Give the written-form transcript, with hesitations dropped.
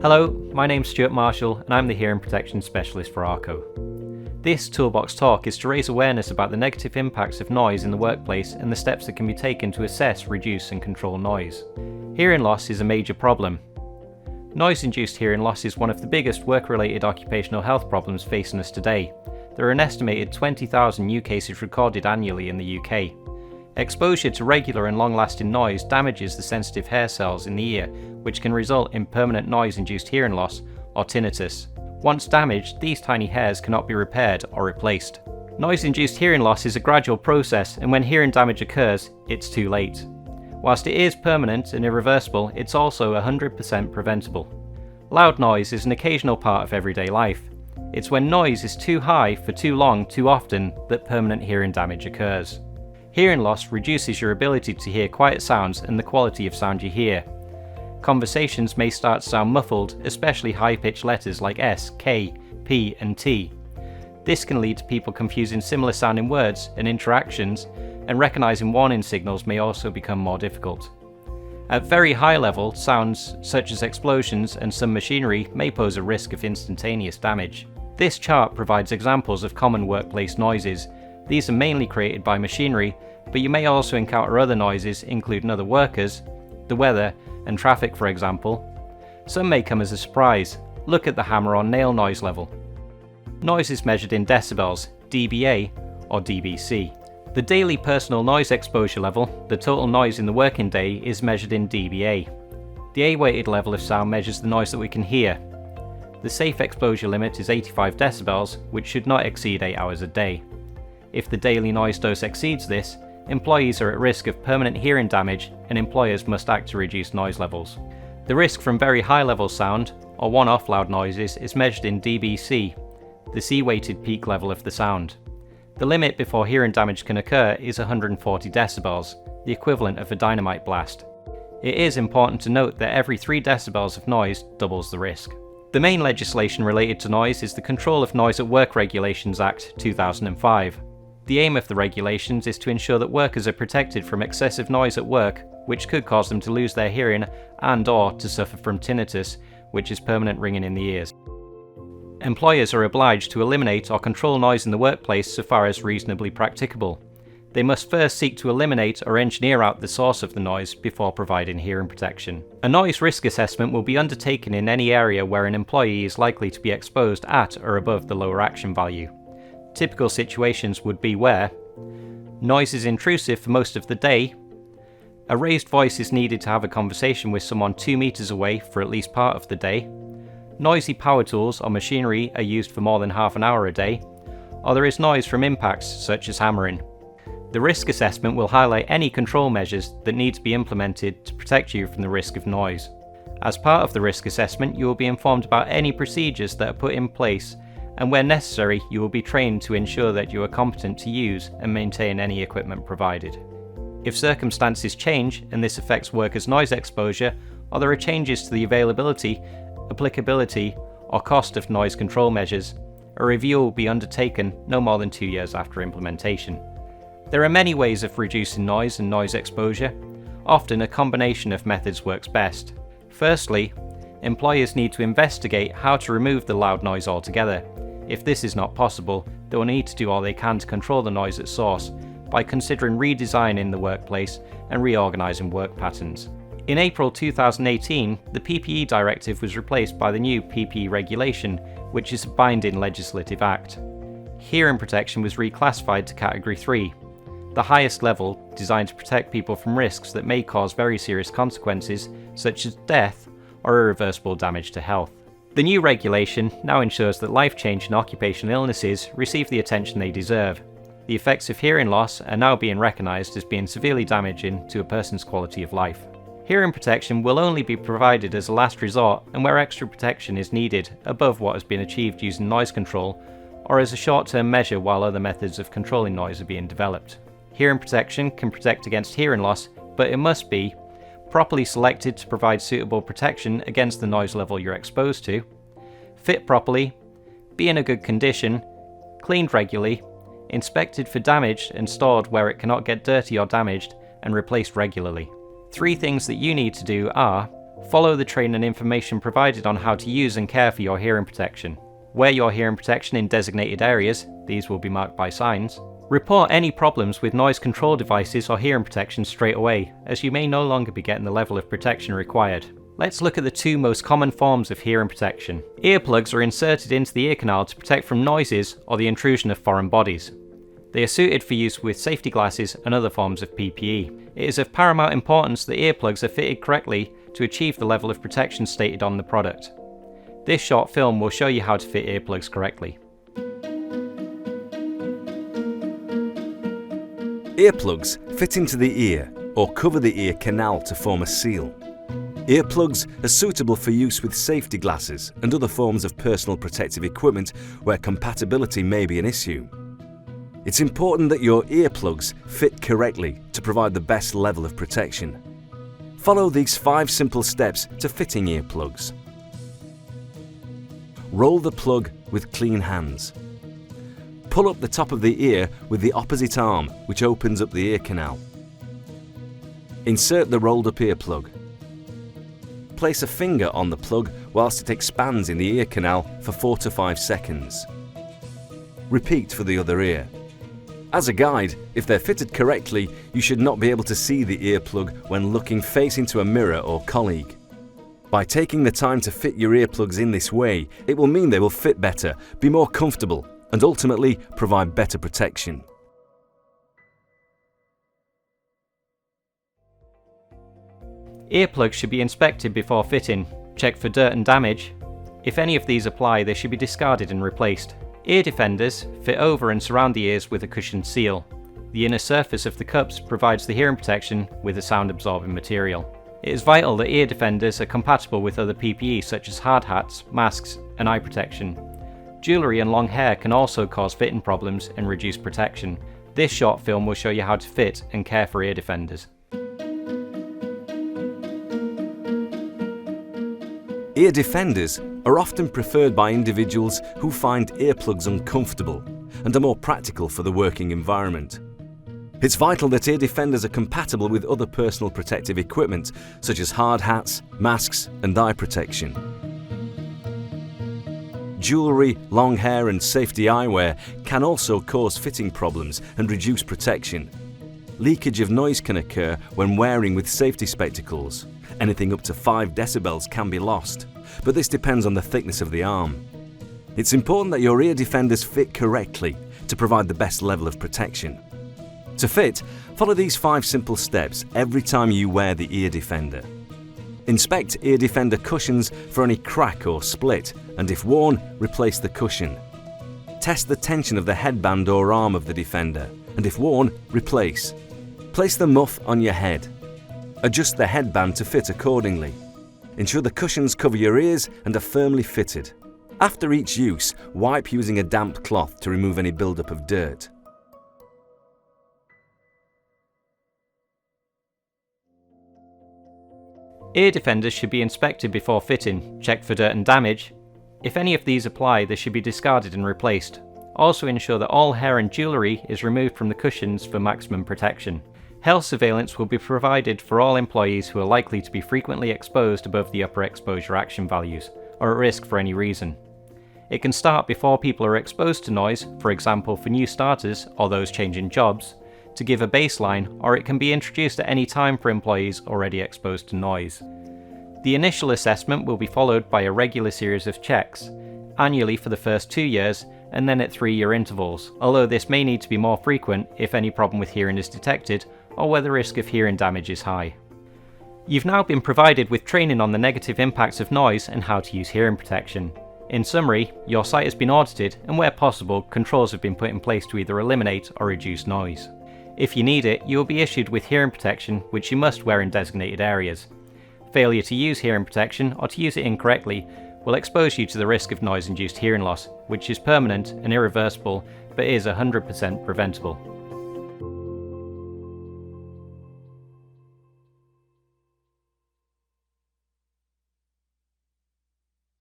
Hello, my name's Stuart Marshall and I'm the Hearing Protection Specialist for Arco. This Toolbox talk is to raise awareness about the negative impacts of noise in the workplace and the steps that can be taken to assess, reduce and control noise. Hearing loss is a major problem. Noise-induced hearing loss is one of the biggest work-related occupational health problems facing us today. There are an estimated 20,000 new cases recorded annually in the UK. Exposure to regular and long-lasting noise damages the sensitive hair cells in the ear, which can result in permanent noise-induced hearing loss, or tinnitus. Once damaged, these tiny hairs cannot be repaired or replaced. Noise-induced hearing loss is a gradual process, and when hearing damage occurs, it's too late. Whilst it is permanent and irreversible, it's also 100% preventable. Loud noise is an occasional part of everyday life. It's when noise is too high for too long, too often, that permanent hearing damage occurs. Hearing loss reduces your ability to hear quiet sounds and the quality of sound you hear. Conversations may start to sound muffled, especially high-pitched letters like S, K, P and T. This can lead to people confusing similar sounding words and interactions, and recognizing warning signals may also become more difficult. At very high level, sounds such as explosions and some machinery may pose a risk of instantaneous damage. This chart provides examples of common workplace noises. These are mainly created by machinery, but you may also encounter other noises, including other workers, the weather, and traffic, for example. Some may come as a surprise. Look at the hammer on nail noise level. Noise is measured in decibels, dBA or dBc. The daily personal noise exposure level, the total noise in the working day, is measured in dBA. The A-weighted level of sound measures the noise that we can hear. The safe exposure limit is 85 decibels, which should not exceed 8 hours a day. If the daily noise dose exceeds this, employees are at risk of permanent hearing damage and employers must act to reduce noise levels. The risk from very high level sound, or one-off loud noises, is measured in dBc, the C-weighted peak level of the sound. The limit before hearing damage can occur is 140 decibels, the equivalent of a dynamite blast. It is important to note that every 3 decibels of noise doubles the risk. The main legislation related to noise is the Control of Noise at Work Regulations Act 2005. The aim of the regulations is to ensure that workers are protected from excessive noise at work, which could cause them to lose their hearing and/or to suffer from tinnitus, which is permanent ringing in the ears. Employers are obliged to eliminate or control noise in the workplace so far as reasonably practicable. They must first seek to eliminate or engineer out the source of the noise before providing hearing protection. A noise risk assessment will be undertaken in any area where an employee is likely to be exposed at or above the lower action value. Typical situations would be where noise is intrusive for most of the day, a raised voice is needed to have a conversation with someone 2 meters away for at least part of the day, noisy power tools or machinery are used for more than half an hour a day, or there is noise from impacts such as hammering. The risk assessment will highlight any control measures that need to be implemented to protect you from the risk of noise. As part of the risk assessment, you will be informed about any procedures that are put in place, and where necessary, you will be trained to ensure that you are competent to use and maintain any equipment provided. If circumstances change and this affects workers' noise exposure, or there are changes to the availability, applicability, or cost of noise control measures, a review will be undertaken no more than 2 years after implementation. There are many ways of reducing noise and noise exposure. Often a combination of methods works best. Firstly, employers need to investigate how to remove the loud noise altogether. If this is not possible, they will need to do all they can to control the noise at source by considering redesigning the workplace and reorganising work patterns. In April 2018, the PPE directive was replaced by the new PPE regulation, which is a binding legislative act. Hearing protection was reclassified to Category 3, the highest level designed to protect people from risks that may cause very serious consequences, such as death or irreversible damage to health. The new regulation now ensures that life-changing occupational illnesses receive the attention they deserve. The effects of hearing loss are now being recognised as being severely damaging to a person's quality of life. Hearing protection will only be provided as a last resort and where extra protection is needed above what has been achieved using noise control, or as a short-term measure while other methods of controlling noise are being developed. Hearing protection can protect against hearing loss, but it must be properly selected to provide suitable protection against the noise level you're exposed to, fit properly, be in a good condition, cleaned regularly, inspected for damage and stored where it cannot get dirty or damaged, and replaced regularly. 3 things that you need to do are Follow the training and information provided on how to use and care for your hearing protection. Wear your hearing protection in designated areas, these will be marked by signs. Report any problems with noise control devices or hearing protection straight away, as you may no longer be getting the level of protection required. Let's look at the two most common forms of hearing protection. Earplugs are inserted into the ear canal to protect from noises or the intrusion of foreign bodies. They are suited for use with safety glasses and other forms of PPE. It is of paramount importance that earplugs are fitted correctly to achieve the level of protection stated on the product. This short film will show you how to fit earplugs correctly. Earplugs fit into the ear or cover the ear canal to form a seal. Earplugs are suitable for use with safety glasses and other forms of personal protective equipment where compatibility may be an issue. It's important that your earplugs fit correctly to provide the best level of protection. Follow these 5 simple steps to fitting earplugs. Roll the plug with clean hands. Pull up the top of the ear with the opposite arm, which opens up the ear canal. Insert the rolled up earplug. Place a finger on the plug whilst it expands in the ear canal for 4 to 5 seconds. Repeat for the other ear. As a guide, if they're fitted correctly, you should not be able to see the earplug when looking face into a mirror or colleague. By taking the time to fit your earplugs in this way, it will mean they will fit better, be more comfortable, and ultimately provide better protection. Earplugs should be inspected before fitting. Check for dirt and damage. If any of these apply, they should be discarded and replaced. Ear defenders fit over and surround the ears with a cushioned seal. The inner surface of the cups provides the hearing protection with a sound absorbing material. It is vital that ear defenders are compatible with other PPE such as hard hats, masks, and eye protection. Jewellery and long hair can also cause fitting problems and reduce protection. This short film will show you how to fit and care for ear defenders. Ear defenders are often preferred by individuals who find earplugs uncomfortable and are more practical for the working environment. It's vital that ear defenders are compatible with other personal protective equipment such as hard hats, masks, and eye protection. Jewellery, long hair, and safety eyewear can also cause fitting problems and reduce protection. Leakage of noise can occur when wearing with safety spectacles. Anything up to 5 decibels can be lost, but this depends on the thickness of the arm. It's important that your ear defenders fit correctly to provide the best level of protection. To fit, follow these 5 simple steps every time you wear the ear defender. Inspect ear defender cushions for any crack or split, and if worn, replace the cushion. Test the tension of the headband or arm of the defender, and if worn, replace. Place the muff on your head. Adjust the headband to fit accordingly. Ensure the cushions cover your ears and are firmly fitted. After each use, wipe using a damp cloth to remove any buildup of dirt. Ear defenders should be inspected before fitting. Check for dirt and damage. If any of these apply, they should be discarded and replaced. Also ensure that all hair and jewellery is removed from the cushions for maximum protection. Health surveillance will be provided for all employees who are likely to be frequently exposed above the upper exposure action values, or at risk for any reason. It can start before people are exposed to noise, for example for new starters or those changing jobs, to give a baseline, or it can be introduced at any time for employees already exposed to noise. The initial assessment will be followed by a regular series of checks, annually for the first 2 years and then at 3-year intervals, although this may need to be more frequent if any problem with hearing is detected or where the risk of hearing damage is high. You've now been provided with training on the negative impacts of noise and how to use hearing protection. In summary, your site has been audited and where possible, controls have been put in place to either eliminate or reduce noise. If you need it, you will be issued with hearing protection, which you must wear in designated areas. Failure to use hearing protection or to use it incorrectly will expose you to the risk of noise-induced hearing loss, which is permanent and irreversible but is 100% preventable.